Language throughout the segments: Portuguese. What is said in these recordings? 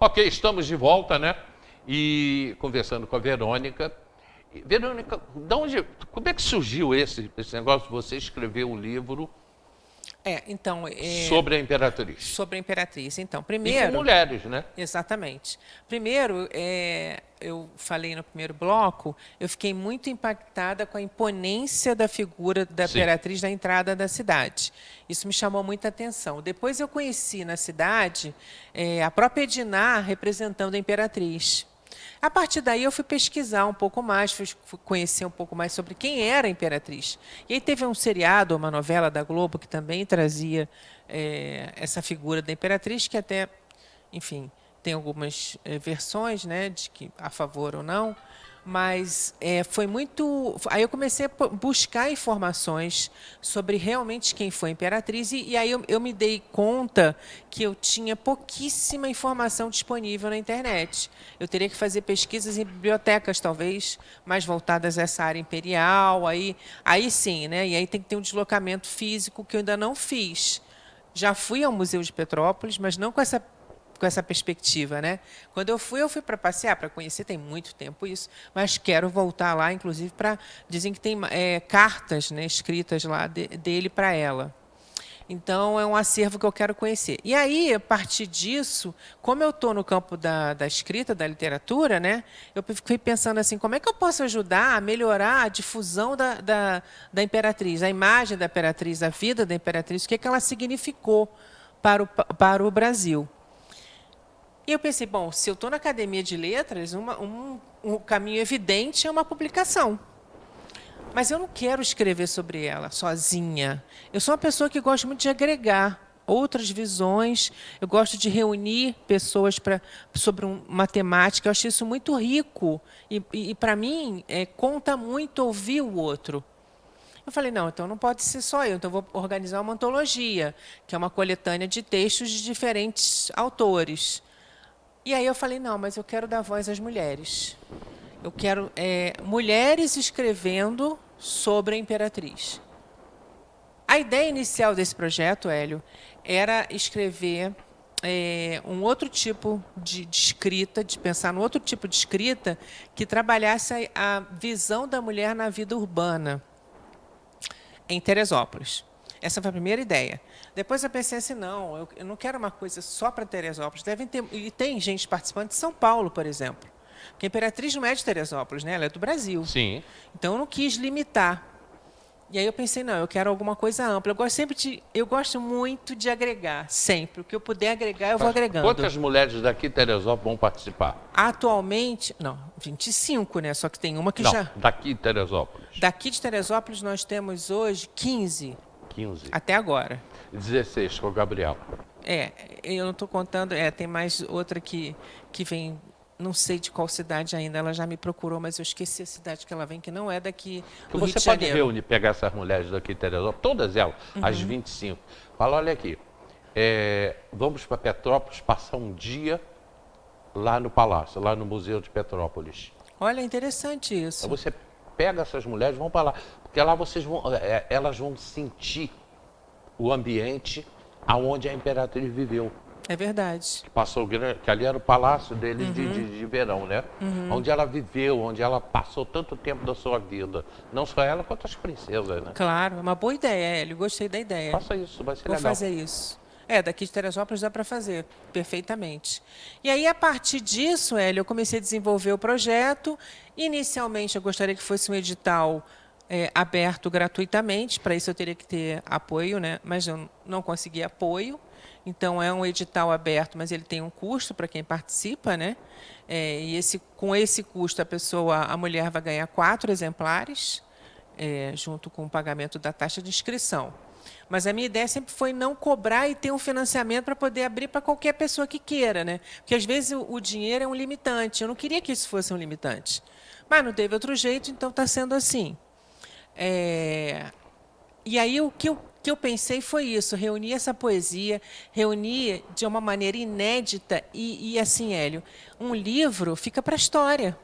Ok, estamos de volta, né? E conversando com a Verônica. Verônica, como é que surgiu esse negócio de você escrever um livro Então, sobre a Imperatriz? sobre a Imperatriz. Então, E com primeiro, mulheres, né? exatamente. Primeiro, eu falei no primeiro bloco, eu fiquei muito impactada com a imponência da figura da Sim. Imperatriz na entrada da cidade. Isso me chamou muita atenção. Depois eu conheci na cidade a própria Edinar representando a Imperatriz. A partir daí eu fui pesquisar um pouco mais, fui conhecer um pouco mais sobre quem era a Imperatriz. E aí teve um seriado, uma novela da Globo que também trazia essa figura da Imperatriz, que até, enfim, tem algumas versões, né, de que a favor ou não, mas foi muito. Aí eu comecei a buscar informações sobre realmente quem foi a Imperatriz, e aí eu me dei conta que eu tinha pouquíssima informação disponível na internet. Eu teria que fazer pesquisas em bibliotecas, talvez, mais voltadas a essa área imperial, aí sim, né? E aí tem que ter um deslocamento físico que eu ainda não fiz. Já fui ao Museu de Petrópolis, mas não com essa perspectiva, né? Quando eu fui para passear, para conhecer, tem muito tempo isso, mas quero voltar lá, inclusive, para... Dizem que tem cartas, né, escritas lá dele para ela. Então, é um acervo que eu quero conhecer. E aí, a partir disso, como eu estou no campo da escrita, da literatura, né, eu fiquei pensando assim, como é que eu posso ajudar a melhorar a difusão da Imperatriz, a imagem da Imperatriz, a vida da Imperatriz, o que ela significou para o Brasil. E eu pensei, bom, se eu estou na Academia de Letras, um caminho evidente é uma publicação. Mas eu não quero escrever sobre ela sozinha. Eu sou uma pessoa que gosta muito de agregar outras visões. Eu gosto de reunir pessoas sobre uma temática. Eu acho isso muito rico. E para mim, conta muito ouvir o outro. Eu falei, não, então não pode ser só eu. Então eu vou organizar uma antologia, que é uma coletânea de textos de diferentes autores. E aí eu falei, não, mas eu quero dar voz às mulheres. Eu quero mulheres escrevendo sobre a Imperatriz. A ideia inicial desse projeto, Hélio, era escrever um outro tipo de escrita, de pensar num outro tipo de escrita que trabalhasse a visão da mulher na vida urbana em Teresópolis. Essa foi a primeira ideia. Depois eu pensei assim, não, eu não quero uma coisa só para Teresópolis. E tem gente participando de São Paulo, por exemplo. Porque a Imperatriz não é de Teresópolis, né? Ela é do Brasil. Sim. Então eu não quis limitar. E aí eu pensei, não, eu quero alguma coisa ampla. Eu gosto muito de agregar, sempre. O que eu puder agregar, eu vou agregando. Quantas mulheres daqui de Teresópolis vão participar? Atualmente, não, 25, né? Só que tem uma que Não, já... daqui de Teresópolis. Daqui de Teresópolis nós temos hoje 15. 15. Até agora. 16 com o Gabriel. Eu não estou contando, tem mais outra que vem, não sei de qual cidade ainda, ela já me procurou, mas eu esqueci a cidade que ela vem, que não é daqui do Rio de Você pode Janeiro. reunir, pegar essas mulheres daqui de Teresópolis, todas elas, as 25. Fala, olha aqui, vamos para Petrópolis passar um dia lá no Palácio, lá no Museu de Petrópolis. Olha, interessante isso. Então você pega essas mulheres, vão para lá, porque lá elas vão sentir o ambiente aonde a Imperatriz viveu. É verdade. Que ali era o palácio deles de verão, né? Onde ela viveu, onde ela passou tanto tempo da sua vida. Não só ela, quanto as princesas, né? Claro, é uma boa ideia, Hélio. Gostei da ideia. Faça isso, vai ser Vou legal. fazer isso. Daqui de Teresópolis dá para fazer, perfeitamente. E aí, a partir disso, Hélio, eu comecei a desenvolver o projeto. Inicialmente, eu gostaria que fosse um edital aberto gratuitamente. Para isso, eu teria que ter apoio, né? Mas eu não consegui apoio. Então, é um edital aberto, mas ele tem um custo para quem participa, né? E com esse custo, a mulher vai ganhar 4 exemplares, junto com o pagamento da taxa de inscrição. Mas a minha ideia sempre foi não cobrar e ter um financiamento para poder abrir para qualquer pessoa que queira, né? Porque às vezes o dinheiro é um limitante. Eu não queria que isso fosse um limitante. Mas não teve outro jeito, então está sendo assim. E aí o que eu pensei foi isso, reunir essa poesia, reunir de uma maneira inédita e assim, Hélio, um livro fica para a história.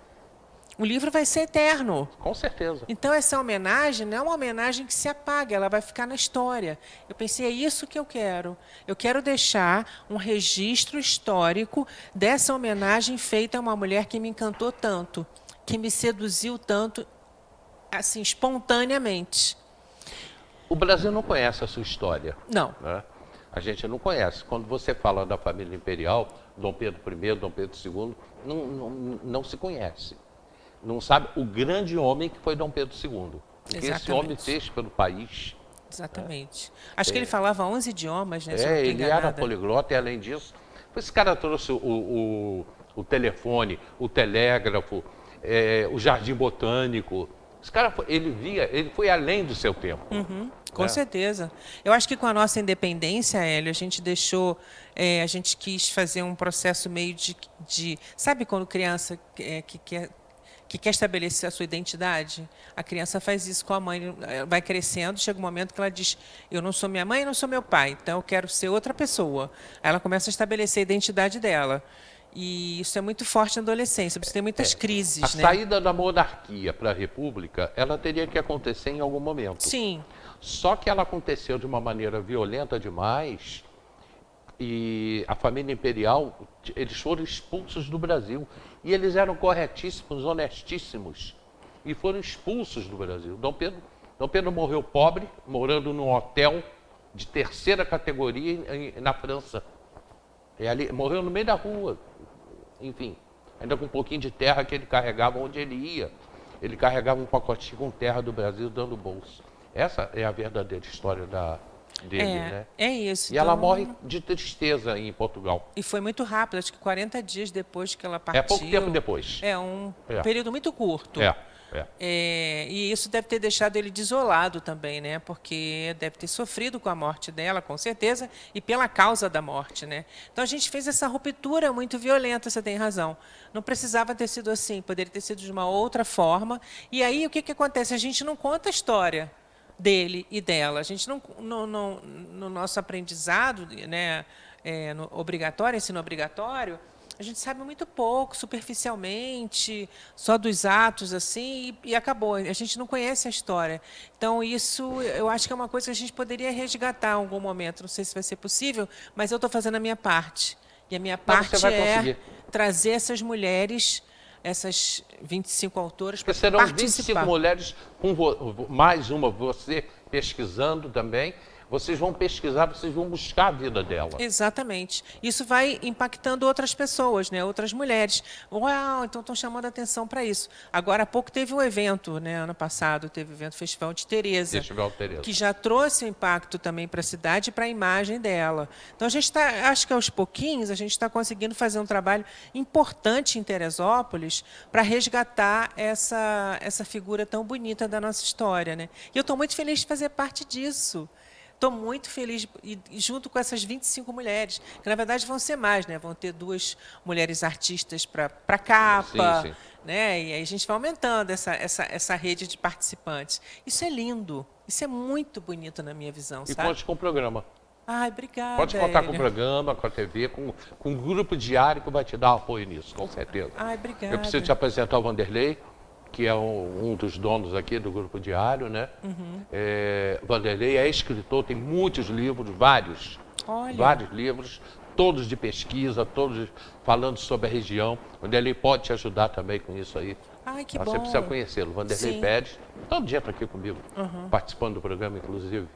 O livro vai ser eterno. Com certeza. Então, essa homenagem não é uma homenagem que se apaga, ela vai ficar na história. Eu pensei, é isso que eu quero. Eu quero deixar um registro histórico dessa homenagem feita a uma mulher que me encantou tanto, que me seduziu tanto, assim, espontaneamente. O Brasil não conhece a sua história. Não. Né? A gente não conhece. Quando você fala da família imperial, Dom Pedro I, Dom Pedro II, não se conhece. Não sabe o grande homem que foi Dom Pedro II. O que esse homem fez pelo país. Exatamente. Acho que ele falava 11 idiomas, né? Ele era poliglota e, além disso, esse cara trouxe o telefone, o telégrafo, o jardim botânico. Esse cara, ele foi além do seu tempo. Com certeza. Eu acho que com a nossa independência, Hélio, a gente deixou, a gente quis fazer um processo meio de sabe quando criança que quer estabelecer a sua identidade? A criança faz isso com a mãe, vai crescendo, chega um momento que ela diz, eu não sou minha mãe, eu não sou meu pai, então eu quero ser outra pessoa. Aí ela começa a estabelecer a identidade dela. E isso é muito forte na adolescência, você tem muitas crises. A saída da monarquia para a república, ela teria que acontecer em algum momento. Sim. Só que ela aconteceu de uma maneira violenta demais e a família imperial, eles foram expulsos do Brasil. E eles eram corretíssimos, honestíssimos e foram expulsos do Brasil. Dom Pedro morreu pobre, morando num hotel de terceira categoria na França. E ali, morreu no meio da rua, enfim, ainda com um pouquinho de terra que ele carregava onde ele ia. Ele carregava um pacotinho com terra do Brasil dando bolso. Essa é a verdadeira história dele, né? É isso. E ela morre de tristeza em Portugal. E foi muito rápido, acho que 40 dias depois que ela partiu. É pouco tempo depois. É um período muito curto. E isso deve ter deixado ele desolado também, né? Porque deve ter sofrido com a morte dela, com certeza, e pela causa da morte, né? Então a gente fez essa ruptura muito violenta, você tem razão. Não precisava ter sido assim, poderia ter sido de uma outra forma. E aí o que acontece? A gente não conta a história dele e dela. A gente no nosso aprendizado, né, no obrigatório, ensino obrigatório, a gente sabe muito pouco, superficialmente, só dos atos, assim, e acabou. A gente não conhece a história. Então, isso eu acho que é uma coisa que a gente poderia resgatar em algum momento. Não sei se vai ser possível, mas eu estou fazendo a minha parte. E a minha parte é trazer essas mulheres, essas 25 autoras, para serão participar. 25 mulheres, com mais uma, você pesquisando também. Vocês vão pesquisar, vocês vão buscar a vida dela. Exatamente. Isso vai impactando outras pessoas, né? Outras mulheres. Uau, então estão chamando a atenção para isso. Agora, há pouco teve um evento, né? Ano passado teve o evento Festival de Tereza, que já trouxe um impacto também para a cidade e para a imagem dela. Então, a gente está, acho que aos pouquinhos, a gente está conseguindo fazer um trabalho importante em Teresópolis para resgatar essa figura tão bonita da nossa história, né? E eu estou muito feliz de fazer parte disso. Estou muito feliz, e junto com essas 25 mulheres, que na verdade vão ser mais, né? Vão ter 2 mulheres artistas para capa, sim. Né? E aí a gente vai aumentando essa rede de participantes. Isso é lindo, isso é muito bonito na minha visão, e sabe? conte com o programa. Ai, obrigada. Pode contar com o programa, com a TV, com o grupo diário que vai te dar apoio nisso, com certeza. Ai, obrigada. Eu preciso te apresentar o Vanderlei, que é um dos donos aqui do Grupo Diário, né? Vanderlei é escritor, tem muitos livros, vários livros, todos de pesquisa, todos falando sobre a região. Vanderlei pode te ajudar também com isso aí. Ai, que bom. Você precisa conhecê-lo. Vanderlei Pérez, todo dia está aqui comigo, participando do programa, inclusive.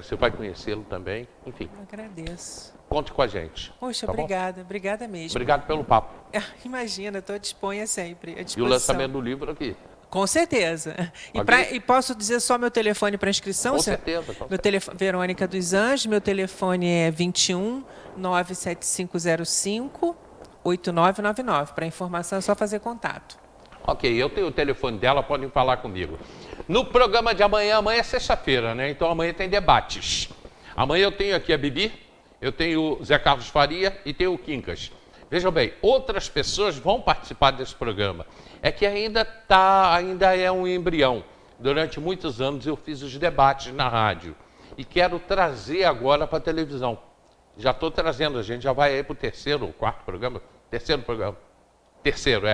Você vai conhecê-lo também, enfim. Eu agradeço. Conte com a gente. Poxa, tá obrigada, obrigada mesmo. Obrigado pelo papo. Imagina, estou à disposição sempre. E o lançamento do livro aqui. Com certeza. E posso dizer só meu telefone para inscrição? Com certeza. Meu telefone, Verônica dos Anjos, meu telefone é 21 97505 8999. Para informação é só fazer contato. Ok, eu tenho o telefone dela, podem falar comigo. No programa de amanhã é sexta-feira, né? Então amanhã tem debates. Amanhã eu tenho aqui a Bibi, eu tenho o Zé Carlos Faria e tenho o Quincas. Vejam bem, outras pessoas vão participar desse programa. É que ainda é um embrião. Durante muitos anos eu fiz os debates na rádio e quero trazer agora para a televisão. Já estou trazendo, a gente já vai aí para o terceiro ou quarto programa. Terceiro programa. Terceiro,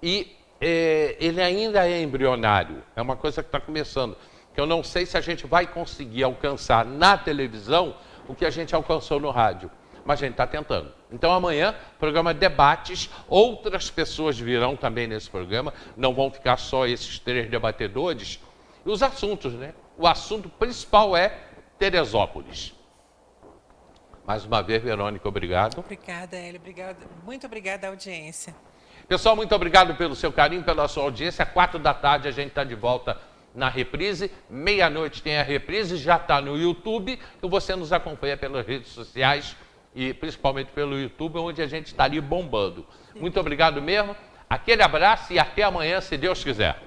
E ele ainda é embrionário. É uma coisa que está começando. Que eu não sei se a gente vai conseguir alcançar na televisão o que a gente alcançou no rádio. Mas a gente está tentando. Então amanhã, programa Debates, outras pessoas virão também nesse programa, não vão ficar só esses 3 debatedores. E os assuntos, né? O assunto principal é Teresópolis. Mais uma vez, Verônica, obrigado. Obrigada, Hélio. Muito obrigada à audiência. Pessoal, muito obrigado pelo seu carinho, pela sua audiência. 4 da tarde a gente está de volta na reprise. Meia-noite tem a reprise, já está no YouTube. E você nos acompanha pelas redes sociais e principalmente pelo YouTube, onde a gente está ali bombando. Muito obrigado mesmo. Aquele abraço e até amanhã, se Deus quiser.